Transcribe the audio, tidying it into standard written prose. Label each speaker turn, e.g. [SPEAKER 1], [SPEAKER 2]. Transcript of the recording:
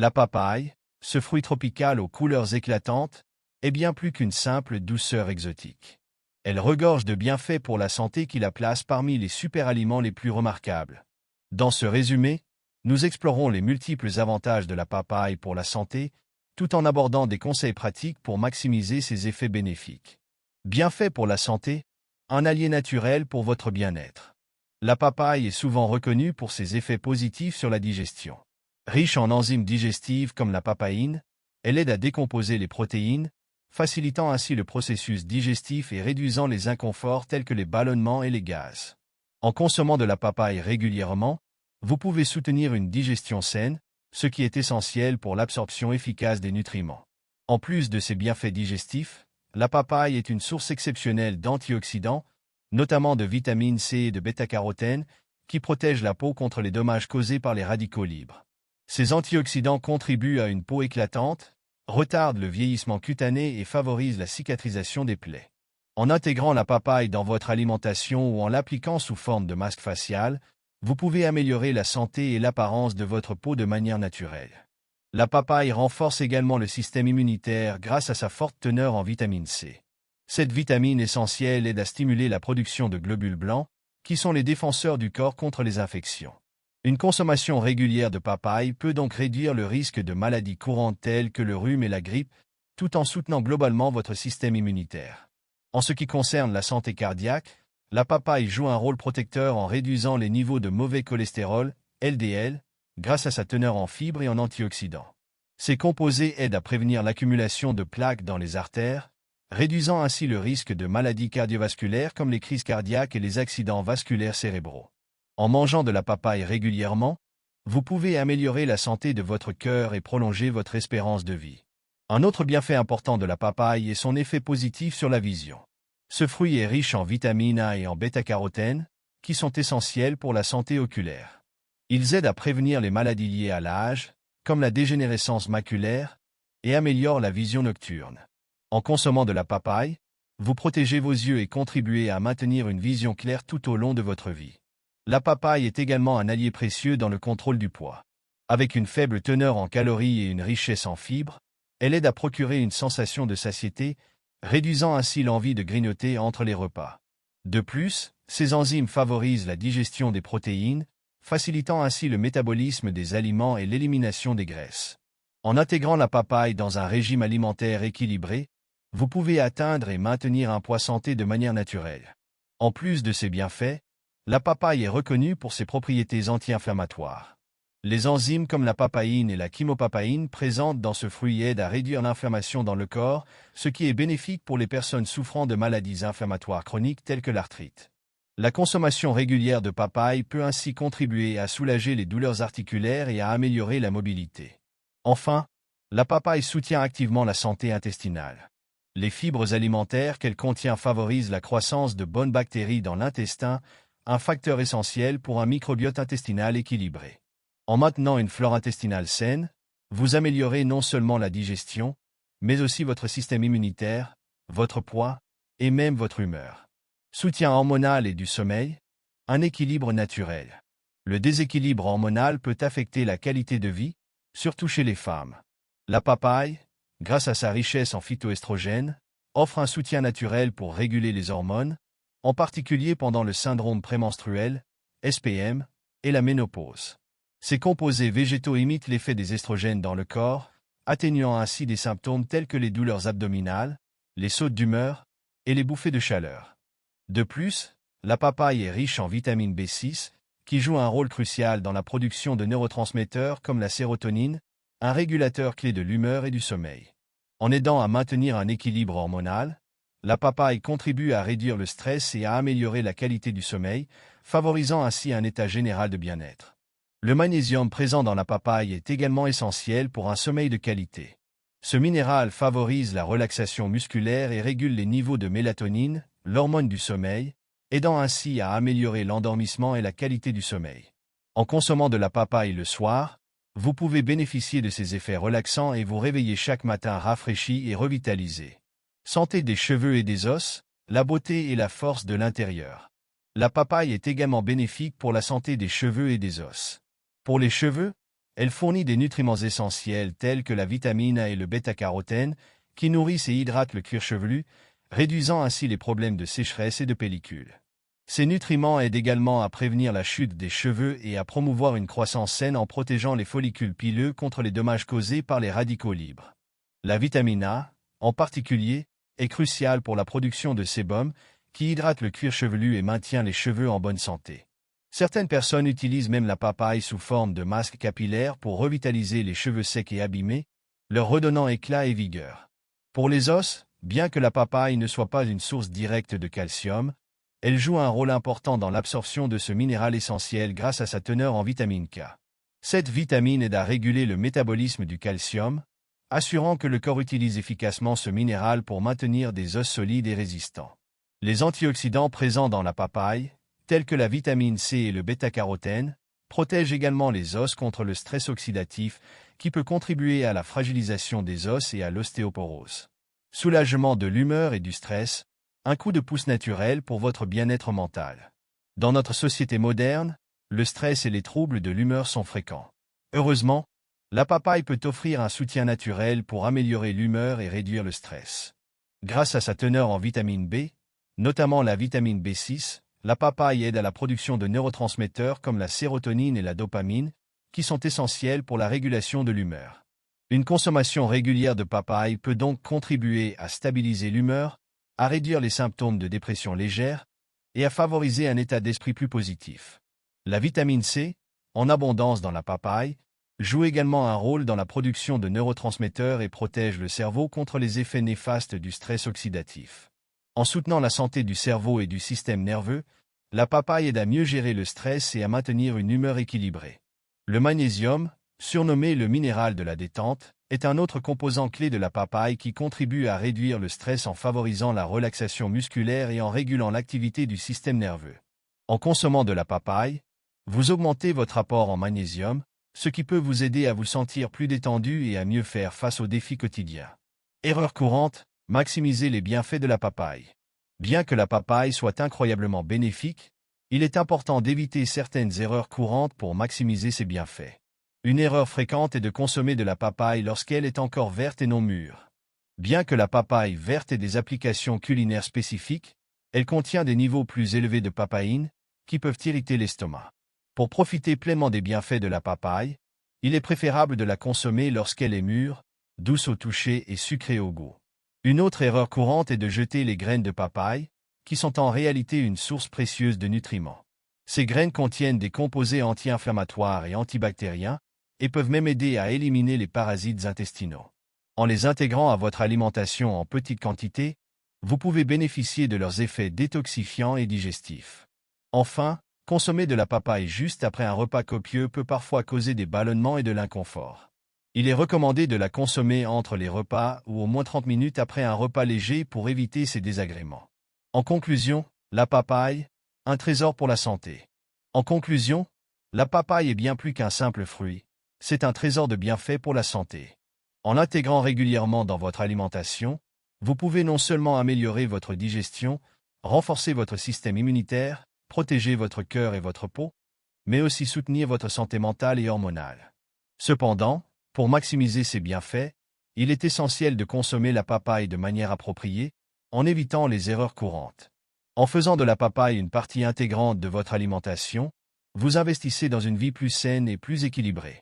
[SPEAKER 1] La papaye, ce fruit tropical aux couleurs éclatantes, est bien plus qu'une simple douceur exotique. Elle regorge de bienfaits pour la santé qui la place parmi les super-aliments les plus remarquables. Dans ce résumé, nous explorons les multiples avantages de la papaye pour la santé, tout en abordant des conseils pratiques pour maximiser ses effets bénéfiques. Bienfaits pour la santé, un allié naturel pour votre bien-être. La papaye est souvent reconnue pour ses effets positifs sur la digestion. Riche en enzymes digestives comme la papaïne, elle aide à décomposer les protéines, facilitant ainsi le processus digestif et réduisant les inconforts tels que les ballonnements et les gaz. En consommant de la papaye régulièrement, vous pouvez soutenir une digestion saine, ce qui est essentiel pour l'absorption efficace des nutriments. En plus de ses bienfaits digestifs, la papaye est une source exceptionnelle d'antioxydants, notamment de vitamine C et de bêta-carotène, qui protègent la peau contre les dommages causés par les radicaux libres. Ces antioxydants contribuent à une peau éclatante, retardent le vieillissement cutané et favorisent la cicatrisation des plaies. En intégrant la papaye dans votre alimentation ou en l'appliquant sous forme de masque facial, vous pouvez améliorer la santé et l'apparence de votre peau de manière naturelle. La papaye renforce également le système immunitaire grâce à sa forte teneur en vitamine C. Cette vitamine essentielle aide à stimuler la production de globules blancs, qui sont les défenseurs du corps contre les infections. Une consommation régulière de papaye peut donc réduire le risque de maladies courantes telles que le rhume et la grippe, tout en soutenant globalement votre système immunitaire. En ce qui concerne la santé cardiaque, la papaye joue un rôle protecteur en réduisant les niveaux de mauvais cholestérol, LDL, grâce à sa teneur en fibres et en antioxydants. Ces composés aident à prévenir l'accumulation de plaques dans les artères, réduisant ainsi le risque de maladies cardiovasculaires comme les crises cardiaques et les accidents vasculaires cérébraux. En mangeant de la papaye régulièrement, vous pouvez améliorer la santé de votre cœur et prolonger votre espérance de vie. Un autre bienfait important de la papaye est son effet positif sur la vision. Ce fruit est riche en vitamine A et en bêta-carotène, qui sont essentiels pour la santé oculaire. Ils aident à prévenir les maladies liées à l'âge, comme la dégénérescence maculaire, et améliorent la vision nocturne. En consommant de la papaye, vous protégez vos yeux et contribuez à maintenir une vision claire tout au long de votre vie. La papaye est également un allié précieux dans le contrôle du poids. Avec une faible teneur en calories et une richesse en fibres, elle aide à procurer une sensation de satiété, réduisant ainsi l'envie de grignoter entre les repas. De plus, ces enzymes favorisent la digestion des protéines, facilitant ainsi le métabolisme des aliments et l'élimination des graisses. En intégrant la papaye dans un régime alimentaire équilibré, vous pouvez atteindre et maintenir un poids santé de manière naturelle. En plus de ces bienfaits, la papaye est reconnue pour ses propriétés anti-inflammatoires. Les enzymes comme la papaïne et la chymopapaïne présentes dans ce fruit aident à réduire l'inflammation dans le corps, ce qui est bénéfique pour les personnes souffrant de maladies inflammatoires chroniques telles que l'arthrite. La consommation régulière de papaye peut ainsi contribuer à soulager les douleurs articulaires et à améliorer la mobilité. Enfin, la papaye soutient activement la santé intestinale. Les fibres alimentaires qu'elle contient favorisent la croissance de bonnes bactéries dans l'intestin, un facteur essentiel pour un microbiote intestinal équilibré. En maintenant une flore intestinale saine, vous améliorez non seulement la digestion, mais aussi votre système immunitaire, votre poids et même votre humeur. Soutien hormonal et du sommeil, un équilibre naturel. Le déséquilibre hormonal peut affecter la qualité de vie, surtout chez les femmes. La papaye, grâce à sa richesse en phytoestrogènes, offre un soutien naturel pour réguler les hormones, en particulier pendant le syndrome prémenstruel, SPM, et la ménopause. Ces composés végétaux imitent l'effet des estrogènes dans le corps, atténuant ainsi des symptômes tels que les douleurs abdominales, les sautes d'humeur et les bouffées de chaleur. De plus, la papaye est riche en vitamine B6, qui joue un rôle crucial dans la production de neurotransmetteurs comme la sérotonine, un régulateur clé de l'humeur et du sommeil. En aidant à maintenir un équilibre hormonal, la papaye contribue à réduire le stress et à améliorer la qualité du sommeil, favorisant ainsi un état général de bien-être. Le magnésium présent dans la papaye est également essentiel pour un sommeil de qualité. Ce minéral favorise la relaxation musculaire et régule les niveaux de mélatonine, l'hormone du sommeil, aidant ainsi à améliorer l'endormissement et la qualité du sommeil. En consommant de la papaye le soir, vous pouvez bénéficier de ses effets relaxants et vous réveiller chaque matin rafraîchi et revitalisé. Santé des cheveux et des os, la beauté et la force de l'intérieur. La papaye est également bénéfique pour la santé des cheveux et des os. Pour les cheveux, Elle fournit des nutriments essentiels tels que la vitamine A et le bêta-carotène, qui nourrissent et hydratent le cuir chevelu, réduisant ainsi les problèmes de sécheresse et de pellicule. Ces nutriments aident également à prévenir la chute des cheveux et à promouvoir une croissance saine en protégeant les follicules pileux contre les dommages causés par les radicaux libres. La vitamine A, en particulier, est cruciale pour la production de sébum, qui hydrate le cuir chevelu et maintient les cheveux en bonne santé. Certaines personnes utilisent même la papaye sous forme de masque capillaire pour revitaliser les cheveux secs et abîmés, leur redonnant éclat et vigueur. Pour les os, bien que la papaye ne soit pas une source directe de calcium, elle joue un rôle important dans l'absorption de ce minéral essentiel grâce à sa teneur en vitamine K. Cette vitamine aide à réguler le métabolisme du calcium, assurant que le corps utilise efficacement ce minéral pour maintenir des os solides et résistants. Les antioxydants présents dans la papaye, tels que la vitamine C et le bêta-carotène, protègent également les os contre le stress oxydatif qui peut contribuer à la fragilisation des os et à l'ostéoporose. Soulagement de l'humeur et du stress, un coup de pouce naturel pour votre bien-être mental. Dans notre société moderne, le stress et les troubles de l'humeur sont fréquents. Heureusement, la papaye peut offrir un soutien naturel pour améliorer l'humeur et réduire le stress. Grâce à sa teneur en vitamine B, notamment la vitamine B6, la papaye aide à la production de neurotransmetteurs comme la sérotonine et la dopamine, qui sont essentiels pour la régulation de l'humeur. Une consommation régulière de papaye peut donc contribuer à stabiliser l'humeur, à réduire les symptômes de dépression légère et à favoriser un état d'esprit plus positif. La vitamine C, en abondance dans la papaye, joue également un rôle dans la production de neurotransmetteurs et protège le cerveau contre les effets néfastes du stress oxydatif. En soutenant la santé du cerveau et du système nerveux, la papaye aide à mieux gérer le stress et à maintenir une humeur équilibrée. Le magnésium, surnommé le minéral de la détente, est un autre composant clé de la papaye qui contribue à réduire le stress en favorisant la relaxation musculaire et en régulant l'activité du système nerveux. En consommant de la papaye, vous augmentez votre apport en magnésium, ce qui peut vous aider à vous sentir plus détendu et à mieux faire face aux défis quotidiens. Erreur courante, maximiser les bienfaits de la papaye. Bien que la papaye soit incroyablement bénéfique, il est important d'éviter certaines erreurs courantes pour maximiser ses bienfaits. Une erreur fréquente est de consommer de la papaye lorsqu'elle est encore verte et non mûre. Bien que la papaye verte ait des applications culinaires spécifiques, elle contient des niveaux plus élevés de papaïne, qui peuvent irriter l'estomac. Pour profiter pleinement des bienfaits de la papaye, il est préférable de la consommer lorsqu'elle est mûre, douce au toucher et sucrée au goût. Une autre erreur courante est de jeter les graines de papaye, qui sont en réalité une source précieuse de nutriments. Ces graines contiennent des composés anti-inflammatoires et antibactériens, et peuvent même aider à éliminer les parasites intestinaux. En les intégrant à votre alimentation en petite quantité, vous pouvez bénéficier de leurs effets détoxifiants et digestifs. Enfin, consommer de la papaye juste après un repas copieux peut parfois causer des ballonnements et de l'inconfort. Il est recommandé de la consommer entre les repas ou au moins 30 minutes après un repas léger pour éviter ces désagréments. En conclusion, la papaye, un trésor pour la santé. En conclusion, la papaye est bien plus qu'un simple fruit, c'est un trésor de bienfaits pour la santé. En l'intégrant régulièrement dans votre alimentation, vous pouvez non seulement améliorer votre digestion, renforcer votre système immunitaire, protéger votre cœur et votre peau, mais aussi soutenir votre santé mentale et hormonale. Cependant, pour maximiser ses bienfaits, il est essentiel de consommer la papaye de manière appropriée, en évitant les erreurs courantes. En faisant de la papaye une partie intégrante de votre alimentation, vous investissez dans une vie plus saine et plus équilibrée.